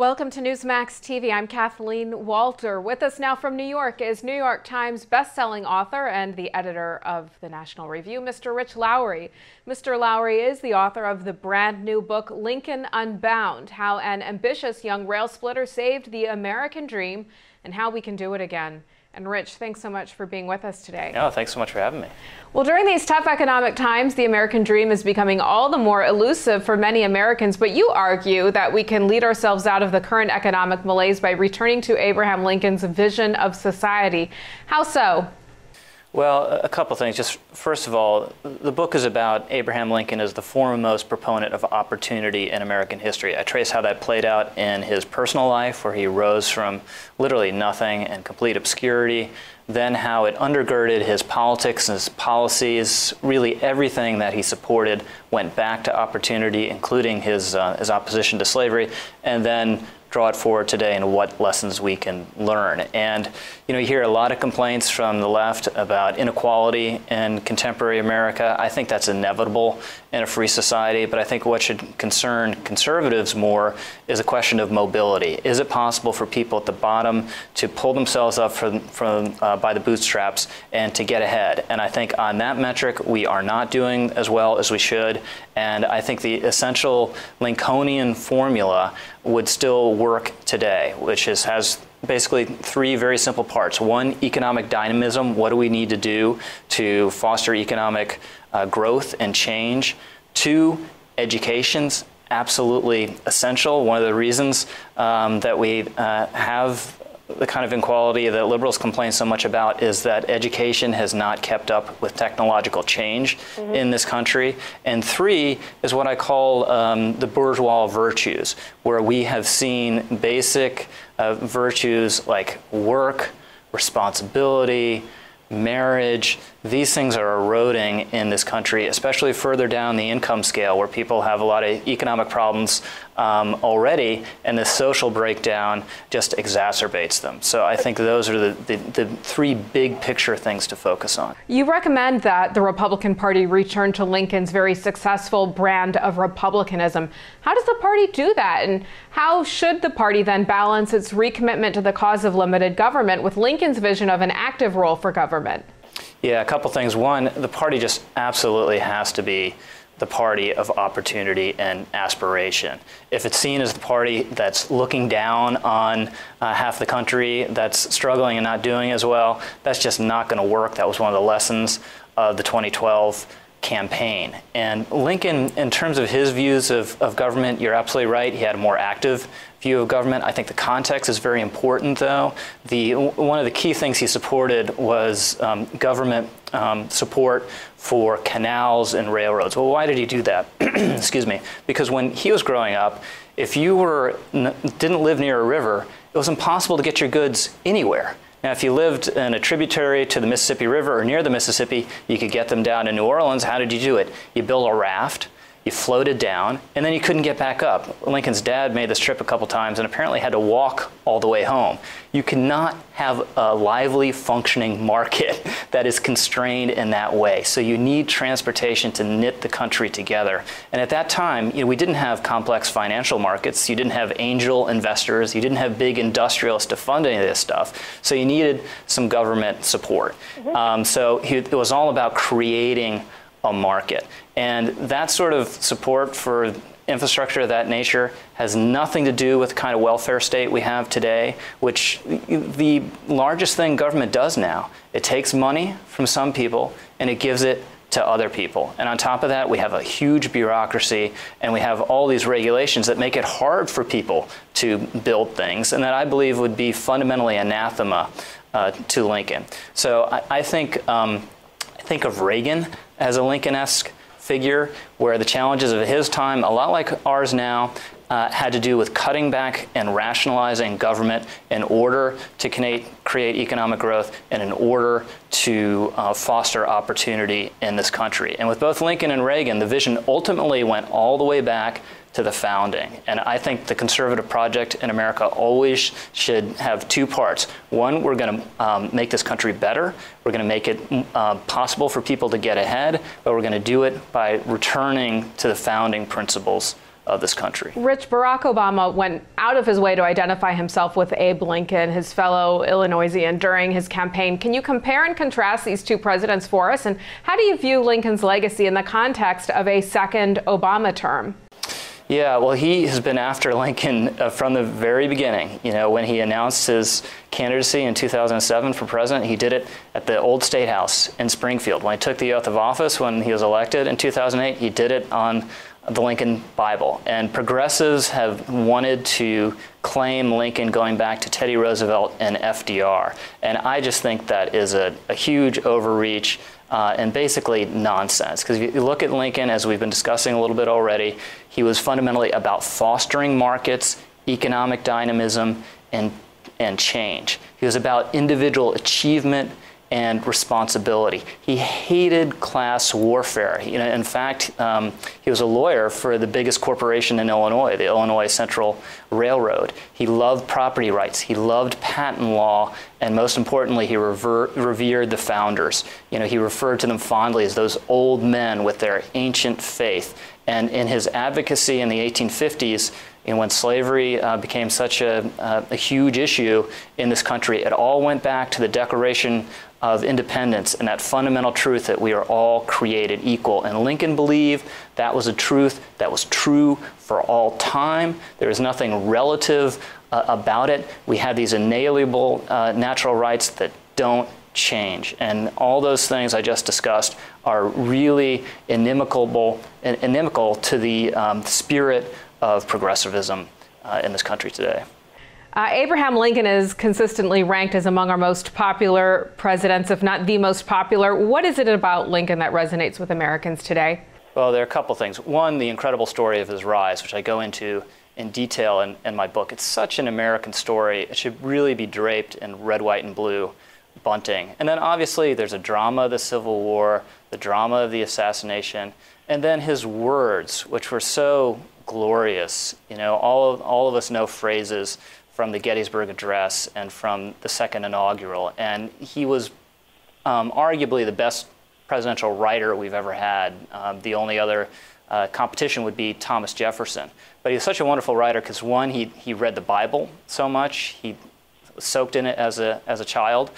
Welcome to Newsmax TV. I'm Kathleen Walter. With us now from New York is New York Times bestselling author and the editor of the National Review, Mr. Rich Lowry. Mr. Lowry is the author of the brand new book, Lincoln Unbound: How an Ambitious Young Rail Splitter Saved the American Dream and How We Can Do It Again. And Rich, thanks so much for being with us today. Oh, thanks so much for having me. Well, during these tough economic times, the American dream is becoming all the more elusive for many Americans, but you argue that we can lead ourselves out of the current economic malaise by returning to Abraham Lincoln's vision of society. How so? Well, a couple things. Just first of all, the book is about Abraham Lincoln as the foremost proponent of opportunity in American history. I trace how that played out in his personal life, where he rose from literally nothing and complete obscurity, then how it undergirded his politics and his policies. Really everything that he supported went back to opportunity, including his opposition to slavery, and then draw it forward today and what lessons we can learn. And you hear a lot of complaints from the left about inequality in contemporary America. I think that's inevitable in a free society, but I think what should concern conservatives more is a question of mobility. Is it possible for people at the bottom to pull themselves up by the bootstraps and to get ahead? And I think on that metric, we are not doing as well as we should. And I think the essential Lincolnian formula would still work today, which has basically three very simple parts. One, economic dynamism. What do we need to do to foster economic growth and change? Two, education's absolutely essential. One of the reasons that we have the kind of inequality that liberals complain so much about is that education has not kept up with technological change in this country. And three is what I call the bourgeois virtues, where we have seen basic virtues like work, responsibility, marriage. These things are eroding in this country, especially further down the income scale, where people have a lot of economic problems already, and the social breakdown just exacerbates them. So I think those are the three big picture things to focus on. You recommend that the Republican Party return to Lincoln's very successful brand of republicanism. How does the party do that? And how should the party then balance its recommitment to the cause of limited government with Lincoln's vision of an active role for government? Yeah, a couple things. One, the party just absolutely has to be the party of opportunity and aspiration. If it's seen as the party that's looking down on half the country that's struggling and not doing as well, that's just not going to work. That was one of the lessons of the 2012 campaign. And Lincoln, in terms of his views of government, you're absolutely right. He had a more active view of government. I think the context is very important, though. One of the key things he supported was government support for canals and railroads. Well, why did he do that? Excuse me. Because when he was growing up, if you didn't live near a river, it was impossible to get your goods anywhere. Now, if you lived in a tributary to the Mississippi River or near the Mississippi, you could get them down to New Orleans. How did you do it? You built a raft, you floated down, and then you couldn't get back up. Lincoln's dad made this trip a couple times and apparently had to walk all the way home. You cannot have a lively, functioning market that is constrained in that way. So you need transportation to knit the country together. And at that time, we didn't have complex financial markets. You didn't have angel investors. You didn't have big industrialists to fund any of this stuff. So you needed some government support. It was all about creating a market. And that sort of support for infrastructure of that nature has nothing to do with the kind of welfare state we have today, which the largest thing government does now. It takes money from some people and it gives it to other people. And on top of that, we have a huge bureaucracy and we have all these regulations that make it hard for people to build things, and that I believe would be fundamentally anathema to Lincoln. So I think of Reagan as a Lincoln-esque figure, where the challenges of his time, a lot like ours now, had to do with cutting back and rationalizing government in order to create economic growth and in order to foster opportunity in this country. And with both Lincoln and Reagan, the vision ultimately went all the way back to the founding. And I think the conservative project in America always should have two parts. One, we're going to make this country better. We're going to make it possible for people to get ahead, but we're going to do it by returning to the founding principles of this country. Rich, Barack Obama went out of his way to identify himself with Abe Lincoln, his fellow Illinoisian, during his campaign. Can you compare and contrast these two presidents for us? And how do you view Lincoln's legacy in the context of a second Obama term? Yeah, well, he has been after Lincoln from the very beginning. You know, when he announced his candidacy in 2007 for president, he did it at the old State House in Springfield. When he took the oath of office when he was elected in 2008, he did it on the Lincoln Bible. And progressives have wanted to claim Lincoln going back to Teddy Roosevelt and FDR. And I just think that is a huge overreach and basically nonsense. Because if you look at Lincoln, as we've been discussing a little bit already, he was fundamentally about fostering markets, economic dynamism, and change. He was about individual achievement and responsibility. He hated class warfare. You know, in fact, he was a lawyer for the biggest corporation in Illinois, the Illinois Central Railroad. He loved property rights. He loved patent law, and most importantly, he revered the founders. You know, he referred to them fondly as those old men with their ancient faith. And in his advocacy in the 1850s, and when slavery became such a huge issue in this country, it all went back to the Declaration of Independence and that fundamental truth that we are all created equal. And Lincoln believed that was a truth that was true for all time. There is nothing relative about it. We have these inalienable natural rights that don't change. And all those things I just discussed are really inimical to the spirit of progressivism in this country today. Abraham Lincoln is consistently ranked as among our most popular presidents, if not the most popular. What is it about Lincoln that resonates with Americans today? Well, there are a couple things. One, the incredible story of his rise, which I go into in detail in my book. It's such an American story. It should really be draped in red, white, and blue bunting. And then obviously there's a drama of the Civil War, the drama of the assassination, and then his words, which were so glorious. You know, all of us know phrases from the Gettysburg Address and from the second inaugural. And he was arguably the best presidential writer we've ever had. The only other competition would be Thomas Jefferson. But he was such a wonderful writer because, one, he read the Bible so much. He soaked in it as a child.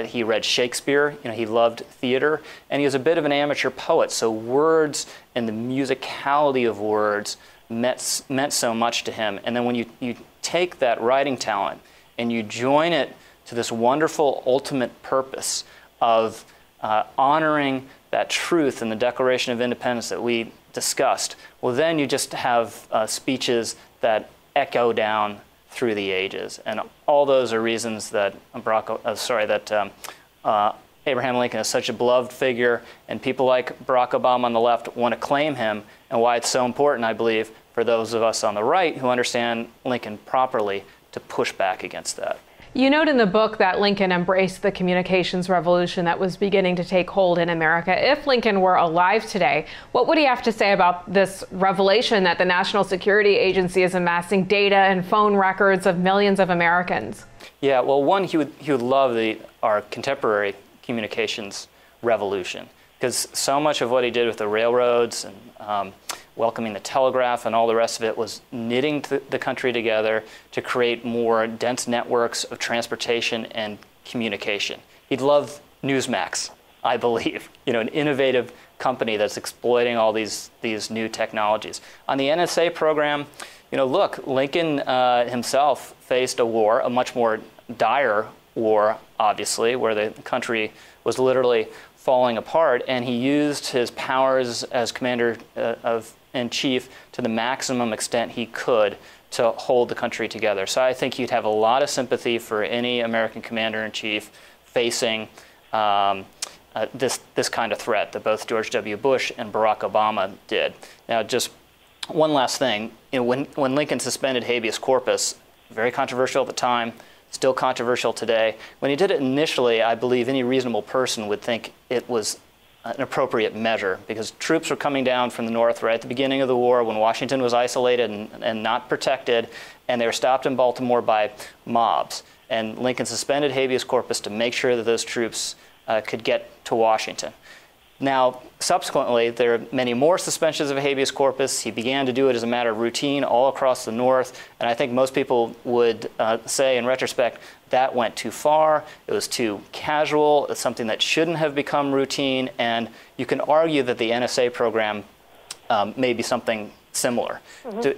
He read Shakespeare. You know, he loved theater. And he was a bit of an amateur poet. So words and the musicality of words meant so much to him. And then when you take that writing talent and you join it to this wonderful ultimate purpose of honoring that truth in the Declaration of Independence that we discussed, well, then you just have speeches that echo down through the ages. And all those are reasons that Abraham Lincoln is such a beloved figure, and people like Barack Obama on the left want to claim him, and why it's so important, I believe, for those of us on the right who understand Lincoln properly to push back against that. You note in the book that Lincoln embraced the communications revolution that was beginning to take hold in America. If Lincoln were alive today, what would he have to say about this revelation that the National Security Agency is amassing data and phone records of millions of Americans? Yeah, well, one, he would love our contemporary communications revolution, because so much of what he did with the railroads and welcoming the telegraph and all the rest of it was knitting the country together to create more dense networks of transportation and communication. He'd love Newsmax, I believe, you know, an innovative company that's exploiting all these new technologies. On the NSA program, you know, look, Lincoln himself faced a war, a much more dire war, obviously, where the country was literally falling apart, and he used his powers as commander-in-chief to the maximum extent he could to hold the country together. So I think you'd have a lot of sympathy for any American commander-in-chief facing this kind of threat that both George W. Bush and Barack Obama did. Now, just one last thing. You know, when Lincoln suspended habeas corpus, very controversial at the time, still controversial today. When he did it initially, I believe any reasonable person would think it was an appropriate measure, because troops were coming down from the north right at the beginning of the war when Washington was isolated and not protected, and they were stopped in Baltimore by mobs. And Lincoln suspended habeas corpus to make sure that those troops could get to Washington. Now, subsequently, there are many more suspensions of habeas corpus. He began to do it as a matter of routine all across the North, and I think most people would say, in retrospect, that went too far. It was too casual. It's something that shouldn't have become routine, and you can argue that the NSA program may be something similar.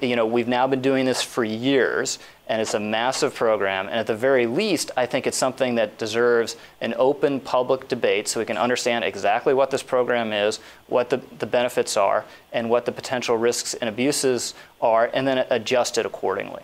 We've now been doing this for years, and it's a massive program, and at the very least, I think it's something that deserves an open public debate so we can understand exactly what this program is, what the benefits are, and what the potential risks and abuses are, and then adjust it accordingly.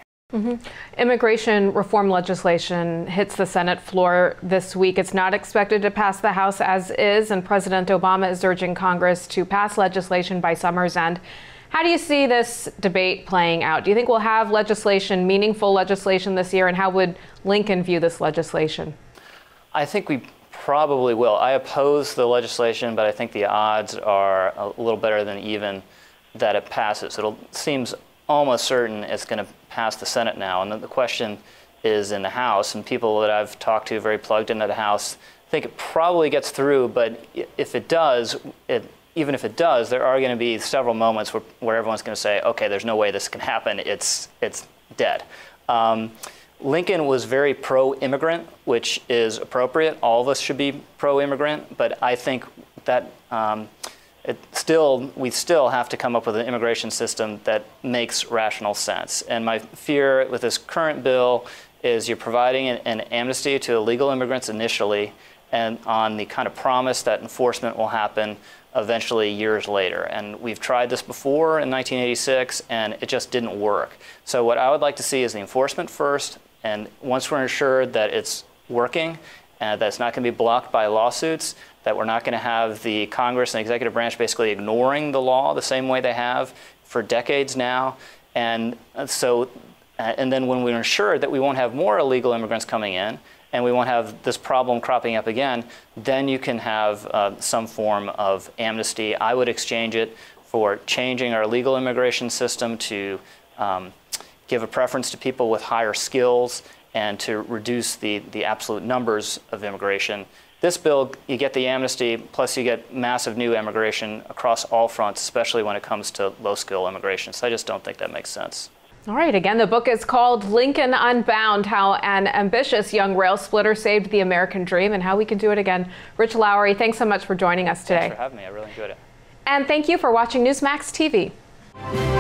Immigration reform legislation hits the Senate floor this week. It's not expected to pass the House as is, and President Obama is urging Congress to pass legislation by summer's end. How do you see this debate playing out? Do you think we'll have legislation, meaningful legislation this year, and how would Lincoln view this legislation? I think we probably will. I oppose the legislation, but I think the odds are a little better than even that it passes. It seems almost certain it's going to pass the Senate now, and the question is in the House, and people that I've talked to very plugged into the House think it probably gets through, but if it does, even if it does, there are going to be several moments where everyone's going to say, okay, there's no way this can happen, it's dead. Lincoln was very pro-immigrant, which is appropriate. All of us should be pro-immigrant, but I think that we still have to come up with an immigration system that makes rational sense. And my fear with this current bill is you're providing an amnesty to illegal immigrants initially, and on the kind of promise that enforcement will happen eventually years later. And we've tried this before in 1986, and it just didn't work. So what I would like to see is the enforcement first, and once we're assured that it's working, and that it's not going to be blocked by lawsuits, that we're not going to have the Congress and the executive branch basically ignoring the law the same way they have for decades now. And then when we're assured that we won't have more illegal immigrants coming in, and we won't have this problem cropping up again, then you can have some form of amnesty. I would exchange it for changing our legal immigration system to give a preference to people with higher skills and to reduce the absolute numbers of immigration. This bill, you get the amnesty, plus you get massive new immigration across all fronts, especially when it comes to low-skill immigration. So I just don't think that makes sense. All right, again, the book is called Lincoln Unbound, How an Ambitious Young Rail Splitter Saved the American Dream and How We Can Do It Again. Rich Lowry, thanks so much for joining us today. Thanks for having me. I really enjoyed it. And thank you for watching Newsmax TV.